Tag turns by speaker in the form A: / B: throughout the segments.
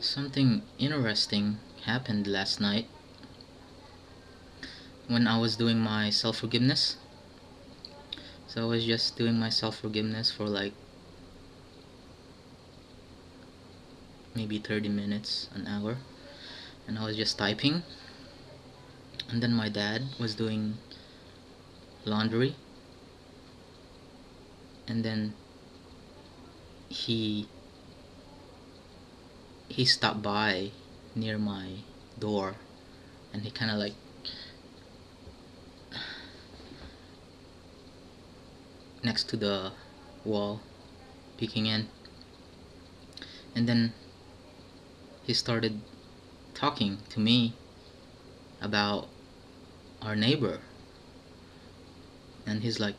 A: Something interesting happened last night when I was doing my self forgiveness. So I was just doing my self forgiveness for like maybe 30 minutes, an hour, and I was just typing. And then my dad was doing laundry, and then he he stopped by near my door, and he kind of like next to the wall peeking in, and then he started talking to me about our neighbor. And he's like,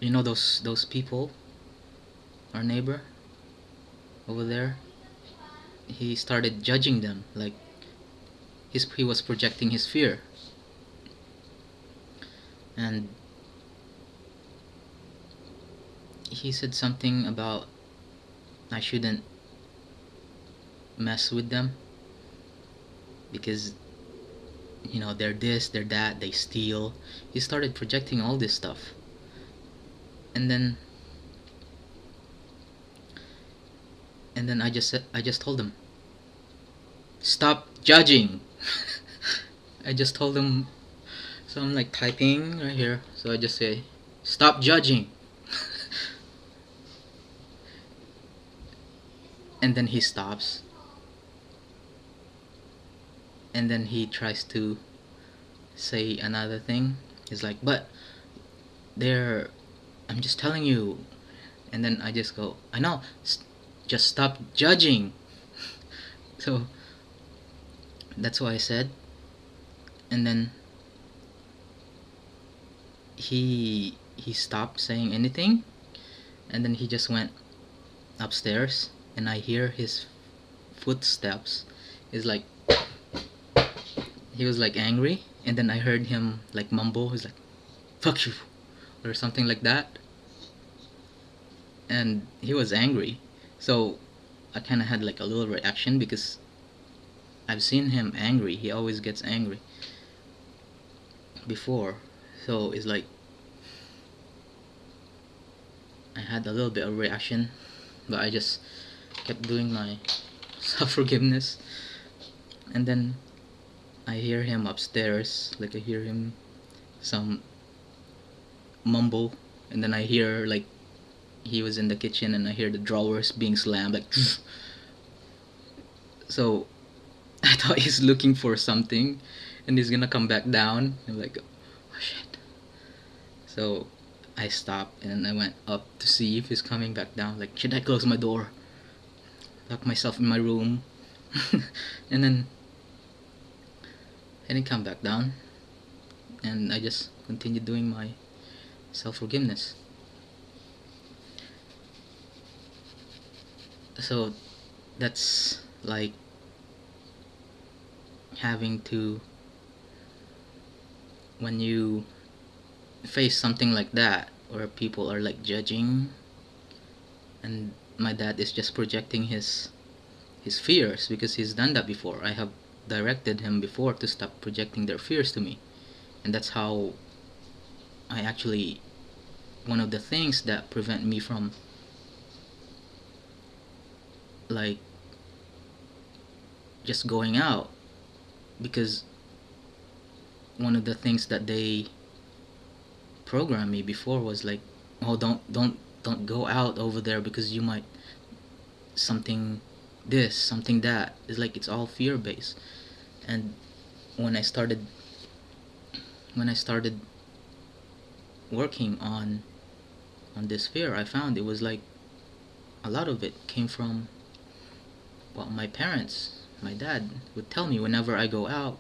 A: you know, those people, our neighbor over there. He started judging them, like he was projecting his fear. And he said something about I shouldn't mess with them because they're this, they're that, they steal. He started projecting all this stuff. And then I just told him, stop judging. I just told him. So I'm like typing right here, so I just say, stop judging. And then he stops, and then he tries to say another thing. He's like, but they're I'm just telling you. And then I just go, I know, just stop judging. So that's what I said. And then he stopped saying anything, and then he just went upstairs, and I hear his footsteps. He's like, he was like angry, and then I heard him like mumble. He's like, fuck you, or something like that. And he was angry. So I kind of had like a little reaction because I've seen him angry. He always gets angry before. So it's like I had a little bit of reaction, but I just kept doing my self forgiveness. And then I hear him upstairs, like I hear him some mumble, and then I hear like he was in the kitchen, and I hear the drawers being slammed, like. So I thought he's looking for something, and he's gonna come back down. I'm like, oh shit. So I stopped and I went up to see if he's coming back down. Like, should I close my door, lock myself in my room? And then I didn't come back down, and I just continued doing my self forgiveness. So that's like having to, when you face something like that where people are like judging, and my dad is just projecting his fears because he's done that before. I have directed him before to stop projecting their fears to me, and that's how I actually, one of the things that prevent me from like just going out, because one of the things that they programmed me before was like, oh, don't go out over there because you might something this, something that. It's like it's all fear based. And when I started when I started working on this fear, I found it was like a lot of it came from what my parents, my dad would tell me whenever I go out.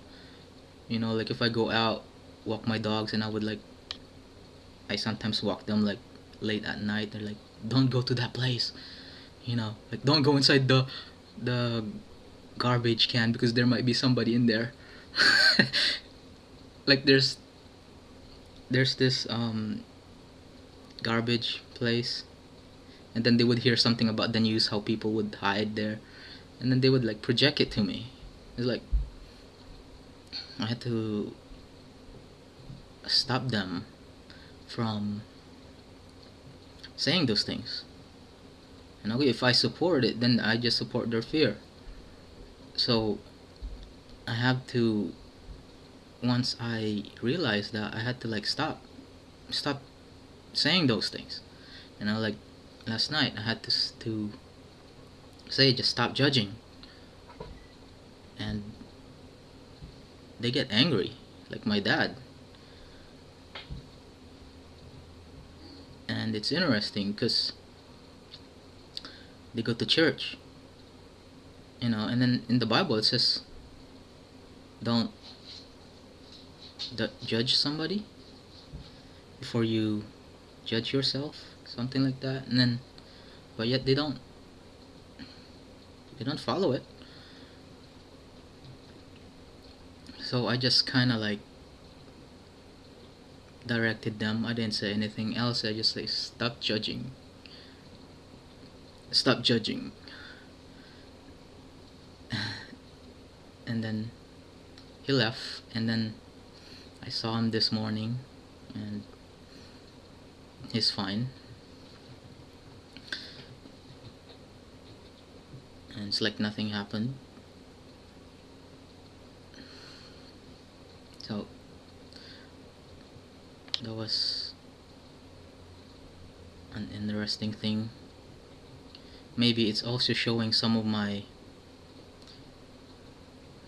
A: Like if I go out, walk my dogs, and I sometimes walk them like late at night. They're like, don't go to that place. Like don't go inside the garbage can because there might be somebody in there. Like there's this garbage place and then they would hear something about the news, how people would hide there, and then they would like project it to me. It's like I had to stop them from saying those things. And okay, if I support it, then I just support their fear. So I have to, once I realized that, I had to like stop saying those things. Like last night I had to say, just stop judging. And they get angry, like my dad. And it's interesting because they go to church, and then in the Bible it says, don't judge somebody before you judge yourself, something like that. And then, but yet they don't follow it. So I just kind of like directed them. I didn't say anything else. I just say, stop judging. Stop judging. And then he left, and then I saw him this morning, and he's fine. And it's like nothing happened. So that was an interesting thing. Maybe it's also showing some of my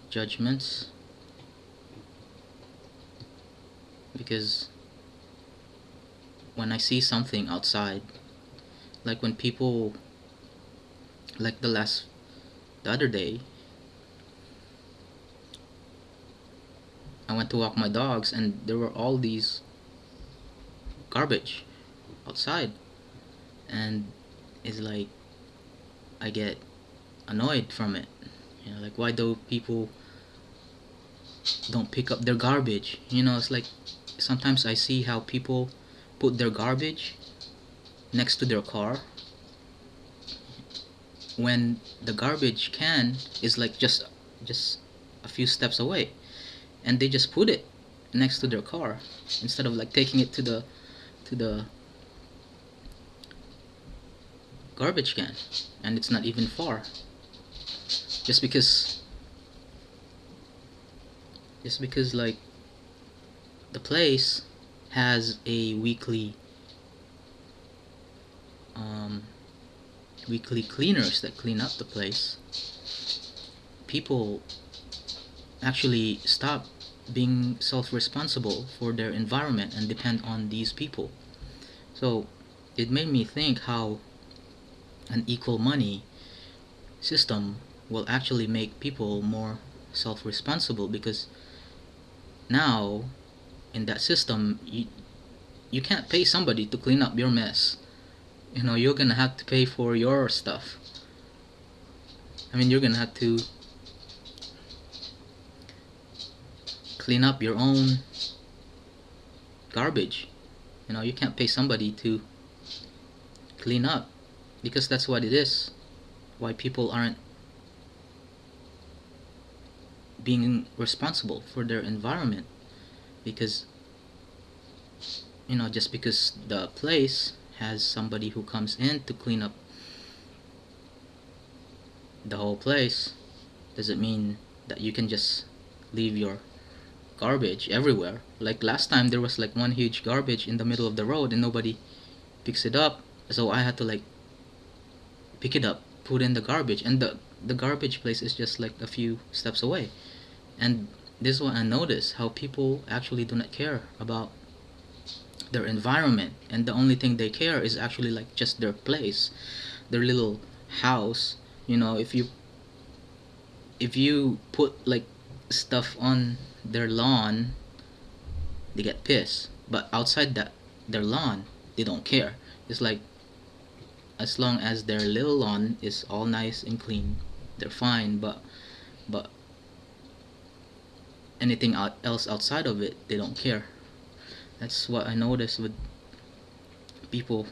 A: judgments, because when I see something outside, like when people, like the other day, I went to walk my dogs, and there were all these garbage outside, and it's like I get annoyed from it. Like, why do people don't pick up their garbage? It's like sometimes I see how people put their garbage next to their car, when the garbage can is like just a few steps away, and they just put it next to their car instead of like taking it to the garbage can, and it's not even far, just because like the place has a weekly cleaners that clean up the place. People actually stop being self-responsible for their environment and depend on these people. So it made me think how an equal money system will actually make people more self-responsible, because now in that system you can't pay somebody to clean up your mess. You're gonna have to pay for your stuff. You're gonna have to clean up your own garbage. You can't pay somebody to clean up, because that's what it is. Why people aren't being responsible for their environment, because just because the place has somebody who comes in to clean up the whole place, doesn't mean that you can just leave your garbage everywhere. Like last time, there was like one huge garbage in the middle of the road and nobody picks it up, so I had to like pick it up, put in the garbage, and the garbage place is just like a few steps away. And this is what I noticed, how people actually do not care about their environment, and the only thing they care is actually like just their place, their little house. If you put like stuff on their lawn, they get pissed, but outside their lawn, they don't care. It's like, as long as their little lawn is all nice and clean, they're fine. But anything else outside of it, they don't care. That's what I noticed with people